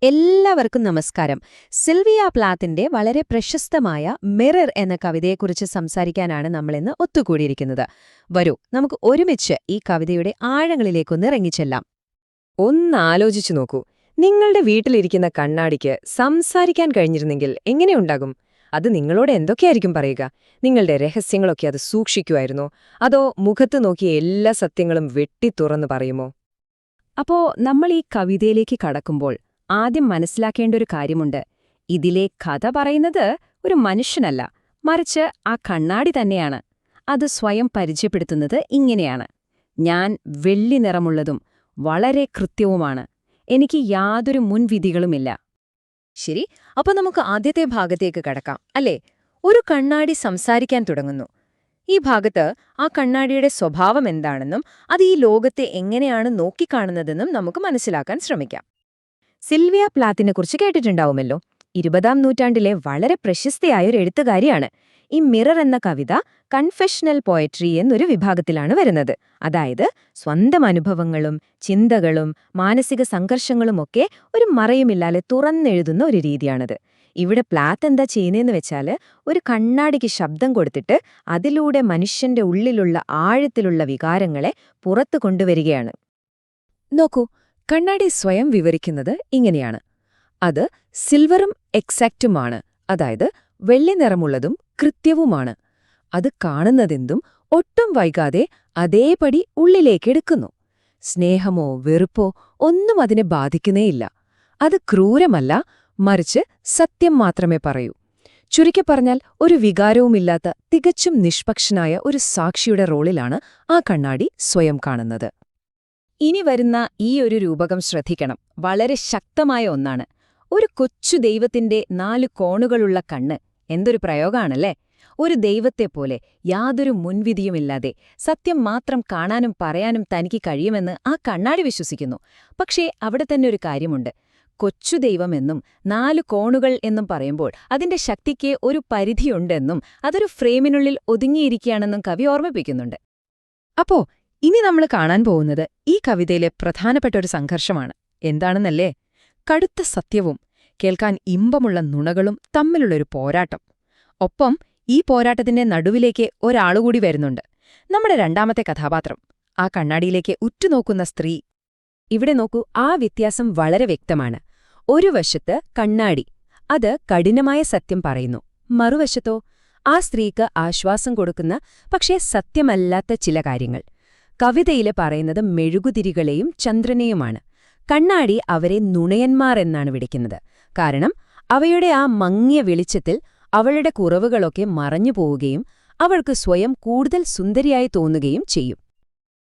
എല്ലാവർക്കും നമസ്കാരം. സിൽവിയ പ്ലാത്തിന്റെ വളരെ പ്രശസ്തമായ മിറർ എന്ന കവിതയെക്കുറിച്ച് സംസാരിക്കാനാണ് നമ്മളിന്ന് ഒത്തുകൂടിയിരിക്കുന്നത്. വരൂ, നമുക്ക് ഒരുമിച്ച് ഈ കവിതയുടെ ആഴങ്ങളിലേക്കൊന്ന് ഇറങ്ങിച്ചെല്ലാം. ഒന്നാലോചിച്ചു നോക്കൂ. നിങ്ങളുടെ വീട്ടിലിരിക്കുന്ന കണ്ണാടിക്ക് സംസാരിക്കാൻ കഴിഞ്ഞിരുന്നെങ്കിൽ എങ്ങനെയുണ്ടാകും? അത് നിങ്ങളോട് എന്തൊക്കെയായിരിക്കും പറയുക? നിങ്ങളുടെ രഹസ്യങ്ങളൊക്കെ അത് സൂക്ഷിക്കുമായിരുന്നോ? അതോ മുഖത്ത് നോക്കിയ എല്ലാ സത്യങ്ങളും വെട്ടിത്തുറന്ന് പറയുമോ? അപ്പോ നമ്മൾ ഈ കവിതയിലേക്ക് കടക്കുമ്പോൾ ആദ്യം മനസ്സിലാക്കേണ്ട ഒരു കാര്യമുണ്ട്. ഇതിലെ കഥ പറയുന്നത് ഒരു മനുഷ്യനല്ല, മറിച്ച് ആ കണ്ണാടി തന്നെയാണ്. അത് സ്വയം പരിചയപ്പെടുത്തുന്നത് ഇങ്ങനെയാണ്: ഞാൻ വെള്ളി നിറമുള്ളതും വളരെ കൃത്യവുമാണ്. എനിക്ക് യാതൊരു മുൻവിധികളുമില്ല. ശരി, അപ്പൊ നമുക്ക് ആദ്യത്തെ ഭാഗത്തേക്ക് കടക്കാം, അല്ലേ? ഒരു കണ്ണാടി സംസാരിക്കാൻ തുടങ്ങുന്നു. ഈ ഭാഗത്ത് ആ കണ്ണാടിയുടെ സ്വഭാവം എന്താണെന്നും അത് ഈ ലോകത്തെ എങ്ങനെയാണ് നോക്കിക്കാണുന്നതെന്നും നമുക്ക് മനസ്സിലാക്കാൻ ശ്രമിക്കാം. സിൽവിയ പ്ലാത്തിനെക്കുറിച്ച് കേട്ടിട്ടുണ്ടാവുമല്ലോ. 20-ാം നൂറ്റാണ്ടിലെ വളരെ പ്രശസ്തയായ ഒരു എഴുത്തുകാരിയാണ്. ഈ മിറർ എന്ന കവിത കൺഫെഷണൽ പോയട്രി എന്നൊരു വിഭാഗത്തിലാണ് വരുന്നത്. അതായത് സ്വന്തം അനുഭവങ്ങളും ചിന്തകളും മാനസിക സംഘർഷങ്ങളുമൊക്കെ ഒരു മറയുമില്ലാതെ തുറന്നെഴുതുന്ന ഒരു രീതിയാണത്. ഇവിടെ പ്ലാത്ത് എന്താ ചെയ്യുന്നതെന്ന് വെച്ചാൽ, ഒരു കണ്ണാടിക്ക് ശബ്ദം കൊടുത്തിട്ട് അതിലൂടെ മനുഷ്യന്റെ ഉള്ളിലുള്ള ആഴത്തിലുള്ള വികാരങ്ങളെ പുറത്തു കൊണ്ടുവരികയാണ്. നോക്കൂ, കണ്ണാടി സ്വയം വിവരിക്കുന്നത് ഇങ്ങനെയാണ്: അത് സിൽവറും എക്സാക്റ്റുമാണ്, അതായത് വെള്ളി നിറമുള്ളതും കൃത്യവുമാണ്. അത് കാണുന്നതെന്തും ഒട്ടും വൈകാതെ അതേപടി ഉള്ളിലേക്കെടുക്കുന്നു. സ്നേഹമോ വെറുപ്പോ ഒന്നും അതിനെ ബാധിക്കുന്നേയില്ല. അത് ക്രൂരമല്ല, മറിച്ച് സത്യം മാത്രമേ പറയൂ. ചുരുക്കി പറഞ്ഞാൽ, ഒരു വികാരവുമില്ലാത്ത തികച്ചും നിഷ്പക്ഷനായ ഒരു സാക്ഷിയുടെ റോളിലാണ് ആ കണ്ണാടി സ്വയം കാണുന്നത്. ഇനി വരുന്ന ഈ ഒരു രൂപകം ശ്രദ്ധിക്കണം. വളരെ ശക്തമായ ഒന്നാണ്. ഒരു കൊച്ചു ദൈവത്തിന്റെ 4 കോണുകളുള്ള കണ്ണ്. എന്തൊരു പ്രയോഗമാണല്ലേ! ഒരു ദൈവത്തെപ്പോലെ യാതൊരു മുൻവിധിയുമില്ലാതെ സത്യം മാത്രം കാണാനും പറയാനും തനിക്ക് കഴിയുമെന്ന് ആ കണ്ണാടി വിശ്വസിക്കുന്നു. പക്ഷേ അവിടെ തന്നെ ഒരു കാര്യമുണ്ട്. കൊച്ചു ദൈവമെന്നും 4 കോണുകൾ എന്നും പറയുമ്പോൾ അതിന്റെ ശക്തിക്ക് ഒരു പരിധിയുണ്ടെന്നും അതൊരു ഫ്രെയിമിനുള്ളിൽ ഒതുങ്ങിയിരിക്കുകയാണെന്നും കവി ഓർമ്മിപ്പിക്കുന്നുണ്ട്. അപ്പോ ഇനി നമ്മൾ കാണാൻ പോകുന്നത് ഈ കവിതയിലെ പ്രധാനപ്പെട്ട ഒരു സംഘർഷമാണ്. എന്താണെന്നല്ലേ? കടുത്ത സത്യവും കേൾക്കാൻ ഇമ്പമുള്ള നുണകളും തമ്മിലുള്ളൊരു പോരാട്ടം. ഒപ്പം ഈ പോരാട്ടത്തിന്റെ നടുവിലേക്ക് ഒരാളുകൂടി വരുന്നുണ്ട്. നമ്മുടെ രണ്ടാമത്തെ കഥാപാത്രം, ആ കണ്ണാടിയിലേക്ക് ഉറ്റുനോക്കുന്ന സ്ത്രീ. ഇവിടെ നോക്കൂ, ആ വ്യത്യാസം വളരെ വ്യക്തമാണ്. ഒരു വശത്ത് കണ്ണാടി, അത് കഠിനമായ സത്യം പറയുന്നു. മറുവശത്തോ ആ സ്ത്രീക്ക് ആശ്വാസം കൊടുക്കുന്ന പക്ഷേ സത്യമല്ലാത്ത ചില കാര്യങ്ങൾ. കവിതയിലെ പറയുന്നത് മെഴുകുതിരികളെയും ചന്ദ്രനെയുമാണ്. കണ്ണാടി അവരെ നുണയന്മാർ എന്നാണ് വിളിക്കുന്നത്. കാരണം അവയുടെ ആ മങ്ങിയ വെളിച്ചത്തിൽ അവളുടെ കുറവുകളൊക്കെ മറഞ്ഞു പോവുകയും അവൾക്ക് സ്വയം കൂടുതൽ സുന്ദരിയായി തോന്നുകയും ചെയ്യും.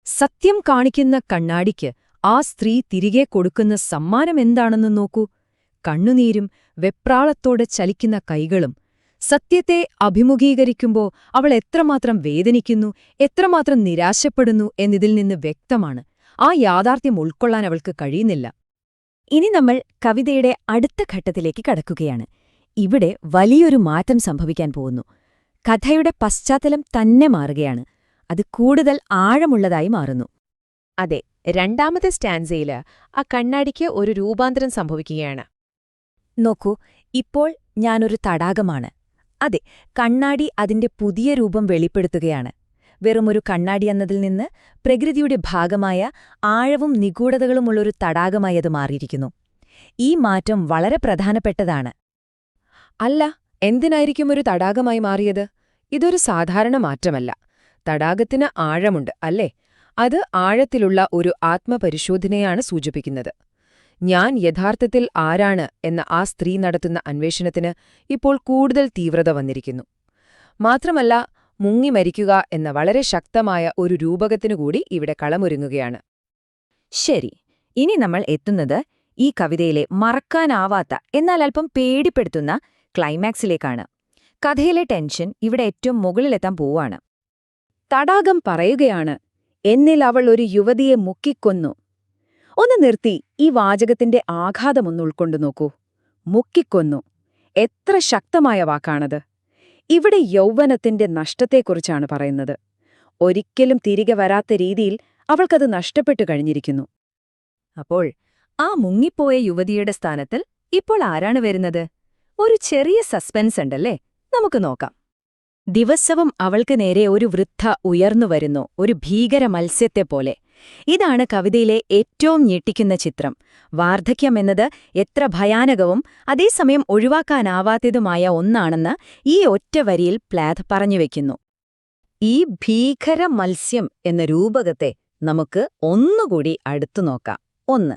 സത്യം കാണിക്കുന്ന കണ്ണാടിക്ക് ആ സ്ത്രീ തിരികെ കൊടുക്കുന്ന സമ്മാനം എന്താണെന്ന് നോക്കൂ. കണ്ണുനീരും വെപ്രാളത്തോടെ ചലിക്കുന്ന കൈകളും. സത്യത്തെ അഭിമുഖീകരിക്കുമ്പോൾ അവൾ എത്രമാത്രം വേദനിക്കുന്നു, എത്രമാത്രം നിരാശപ്പെടുന്നു എന്നതിൽ നിന്ന് വ്യക്തമാണ്. ആ യാഥാർത്ഥ്യം ഉൾക്കൊള്ളാൻ അവൾക്ക് കഴിയുന്നില്ല. ഇനി നമ്മൾ കവിതയുടെ അടുത്ത ഘട്ടത്തിലേക്ക് കടക്കുകയാണ്. ഇവിടെ വലിയൊരു മാറ്റം സംഭവിക്കാൻ പോകുന്നു. കഥയുടെ പശ്ചാത്തലം തന്നെ മാറുകയാണ്. അത് കൂടുതൽ ആഴമുള്ളതായി മാറുന്നു. അതെ, രണ്ടാമത്തെ സ്റ്റാൻസയില് ആ കണ്ണാടിക്ക് ഒരു രൂപാന്തരം സംഭവിക്കുകയാണ്. നോക്കൂ, ഇപ്പോൾ ഞാനൊരു തടാകമാണ്. അതെ, കണ്ണാടി അതിന്റെ പുതിയ രൂപം വെളിപ്പെടുത്തുകയാണ്. വെറുമൊരു കണ്ണാടി എന്നതിൽ നിന്ന് പ്രകൃതിയുടെ ഭാഗമായ ആഴവും നിഗൂഢതകളുമുള്ളൊരു തടാകമായി അത് മാറിയിരിക്കുന്നു. ഈ മാറ്റം വളരെ പ്രധാനപ്പെട്ടതാണ്. അല്ല, എന്തിനായിരിക്കും ഒരു തടാകമായി മാറിയത്? ഇതൊരു സാധാരണ മാറ്റമല്ല. തടാകത്തിന് ആഴമുണ്ട്, അല്ലേ? അത് ആഴത്തിലുള്ള ഒരു ആത്മപരിശോധനയാണ് സൂചിപ്പിക്കുന്നത്. ഞാൻ യഥാർത്ഥത്തിൽ ആരാണ് എന്ന ആ സ്ത്രീ നടത്തുന്ന അന്വേഷണത്തിന് ഇപ്പോൾ കൂടുതൽ തീവ്രത വന്നിരിക്കുന്നു. മാത്രമല്ല, മുങ്ങിമരിക്കുക എന്ന വളരെ ശക്തമായ ഒരു രൂപകത്തിനുകൂടി ഇവിടെ കളമൊരുങ്ങുകയാണ്. ശരി, ഇനി നമ്മൾ എത്തുന്നത് ഈ കവിതയിലെ മറക്കാനാവാത്ത എന്നാൽ അല്പം പേടിപ്പെടുത്തുന്ന ക്ലൈമാക്സിലേക്കാണ്. കഥയിലെ ടെൻഷൻ ഇവിടെ ഏറ്റവും മുകളിലെത്താൻ പോവാണ്. തടാകം പറയുകയാണ്, എന്നിൽ അവൾ ഒരു യുവതിയെ മുക്കിക്കൊന്നു. ഒന്ന് നിർത്തി ഈ വാചകത്തിന്റെ ആഘാതമൊന്ന് ഉൾക്കൊണ്ടു നോക്കൂ. മുക്കിക്കൊന്നു. എത്ര ശക്തമായ വാക്കാണത്! ഇവിടെ യൗവനത്തിന്റെ നഷ്ടത്തെക്കുറിച്ചാണ് പറയുന്നത്. ഒരിക്കലും തിരികെ വരാത്ത രീതിയിൽ അവൾക്കത് നഷ്ടപ്പെട്ടു കഴിഞ്ഞിരിക്കുന്നു. അപ്പോൾ ആ മുങ്ങിപ്പോയ യുവതിയുടെ സ്ഥാനത്തിൽ ഇപ്പോൾ ആരാണ് വരുന്നത്? ഒരു ചെറിയ സസ്പെൻസ് ഉണ്ടല്ലേ? നമുക്ക് നോക്കാം. ദിവസവും അവൾക്ക് നേരെ ഒരു വൃദ്ധ ഉയർന്നുവരുന്നു, ഒരു ഭീകര മത്സ്യത്തെപ്പോലെ. ഇതാണ് കവിതയിലെ ഏറ്റവും ഞെട്ടിക്കുന്ന ചിത്രം. വാർദ്ധക്യമെന്നത് എത്ര ഭയാനകവും അതേസമയം ഒഴിവാക്കാനാവാത്തതുമായ ഒന്നാണെന്ന് ഈ ഒറ്റ വരിയിൽ പ്ലാഥ് പറഞ്ഞുവെക്കുന്നു. ഈ ഭീകര മത്സ്യം എന്ന രൂപകത്തെ നമുക്ക് ഒന്നുകൂടി അടുത്തു നോക്കാം. 1.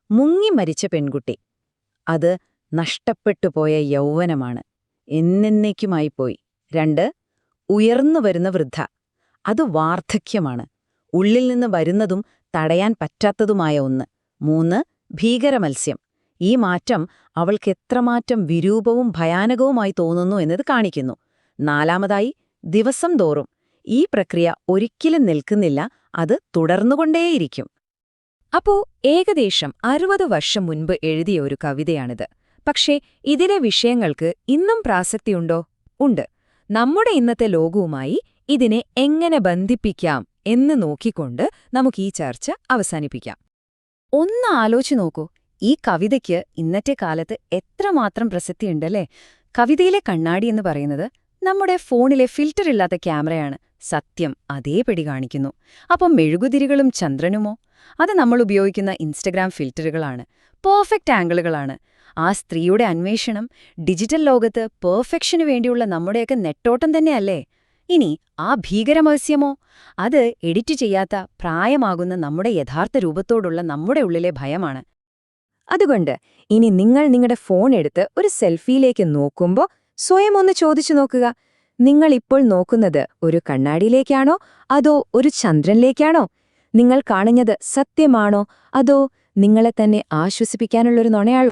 മുങ്ങി മരിച്ച പെൺകുട്ടി. അത് നഷ്ടപ്പെട്ടുപോയ യൗവനമാണ്, എന്നേക്കുമായി പോയി. 2. ഉയർന്നുവരുന്ന വൃദ്ധ. അത് വാർദ്ധക്യമാണ്, ഉള്ളിൽ നിന്ന് വരുന്നതും തടയാൻ പറ്റാത്തതുമായ ഒന്ന്. 3. ഭീകരമത്സ്യം. ഈ മാറ്റം അവൾക്ക് എത്രമാറ്റം വിരൂപവും ഭയാനകവുമായി തോന്നുന്നു എന്നത് കാണിക്കുന്നു. 4. ദിവസം തോറും. ഈ പ്രക്രിയ ഒരിക്കലും നിൽക്കുന്നില്ല, അത് തുടർന്നുകൊണ്ടേയിരിക്കും. അപ്പോ ഏകദേശം 60 വർഷം മുൻപ് എഴുതിയ ഒരു കവിതയാണിത്. പക്ഷേ ഇതിലെ വിഷയങ്ങൾക്ക് ഇന്നും പ്രാസക്തിയുണ്ടോ? ഉണ്ട്. നമ്മുടെ ഇന്നത്തെ ലോകവുമായി ഇതിനെ എങ്ങനെ ബന്ധിപ്പിക്കാം എന്ന് നോക്കിക്കൊണ്ട് നമുക്ക് ഈ ചർച്ച അവസാനിപ്പിക്കാം. ഒന്ന് ആലോചിച്ചു നോക്കൂ, ഈ കവിതയ്ക്ക് ഇന്നത്തെ കാലത്ത് എത്രമാത്രം പ്രസക്തിയുണ്ടല്ലേ. കവിതയിലെ കണ്ണാടി എന്ന് പറയുന്നത് നമ്മുടെ ഫോണിലെ ഫിൽറ്റർ ഇല്ലാത്ത ക്യാമറയാണ്. സത്യം അതേപടി കാണിക്കുന്നു. അപ്പം മെഴുകുതിരികളും ചന്ദ്രനുമോ? അത് നമ്മൾ ഉപയോഗിക്കുന്ന ഇൻസ്റ്റഗ്രാം ഫിൽറ്ററുകളാണ്, പെർഫെക്റ്റ് ആംഗിളുകളാണ്. ആ സ്ത്രീയുടെ അന്വേഷണം ഡിജിറ്റൽ ലോകത്ത് പെർഫെക്ഷനു വേണ്ടിയുള്ള നമ്മുടെയൊക്കെ നെട്ടോട്ടം തന്നെയല്ലേ? ഇനി ആ ഭീകരമത്സ്യമോ? അത് എഡിറ്റ് ചെയ്യാത്ത പ്രായമാകുന്ന നമ്മുടെ യഥാർത്ഥ രൂപത്തോടുള്ള നമ്മുടെ ഉള്ളിലെ ഭയമാണ്. അതുകൊണ്ട് ഇനി നിങ്ങൾ നിങ്ങളുടെ ഫോൺ എടുത്ത് ഒരു സെൽഫിയിലേക്ക് നോക്കുമ്പോൾ സ്വയം ഒന്ന് ചോദിച്ചു നോക്കുക. നിങ്ങൾ ഇപ്പോൾ നോക്കുന്നത് ഒരു കണ്ണാടിയിലേക്കാണോ അതോ ഒരു ചന്ദ്രനിലേക്കാണോ? നിങ്ങൾ കാണുന്നത് സത്യമാണോ അതോ നിങ്ങളെ തന്നെ ആശ്വസിപ്പിക്കാനുള്ളൊരു നുണയാണോ?